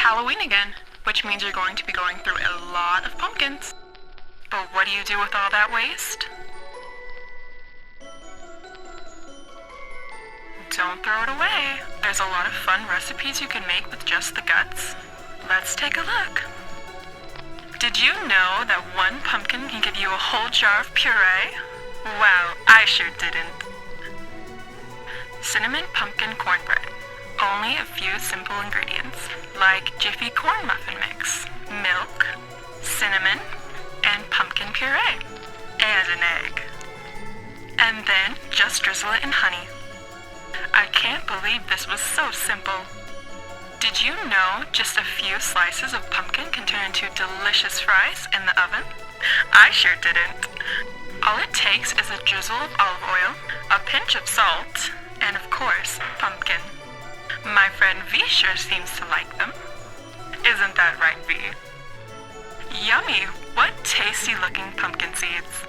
Halloween again, which means you're going to be going through a lot of pumpkins. But what do you do with all that waste? Don't throw it away. There's a lot of fun recipes you can make with just the guts. Let's take a look. Did you know that one pumpkin can give you a whole jar of puree? Wow, I sure didn't. Cinnamon pumpkin cornbread. Only a few simple ingredients, like Jiffy corn muffin mix, milk, cinnamon, and pumpkin puree, and an egg. And then just drizzle it in honey. I can't believe this was so simple. Did you know just a few slices of pumpkin can turn into delicious fries in the oven? I sure didn't. All it takes is a drizzle of olive oil, a pinch of salt, and of course, pumpkin. My friend V sure seems to like them. Isn't that right, V? Yummy! What tasty looking pumpkin seeds.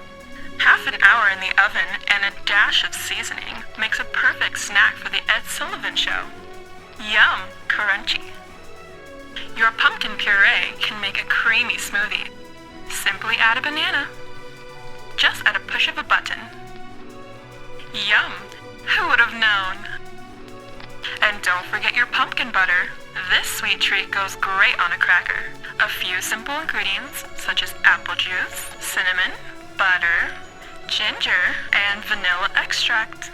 Half an hour in the oven and a dash of seasoning makes a perfect snack for the Ed Sullivan Show. Yum! Crunchy. Your pumpkin puree can make a creamy smoothie. Simply add a banana. Just at a push of a button. Yum! Who would have known? And don't forget your pumpkin butter. This sweet treat goes great on a cracker. A few simple ingredients such as apple juice, cinnamon, butter, ginger, and vanilla extract.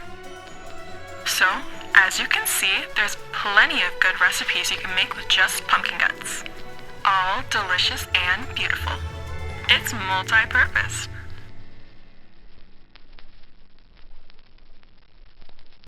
So, as you can see, there's plenty of good recipes you can make with just pumpkin guts. All delicious and beautiful. It's multi-purpose.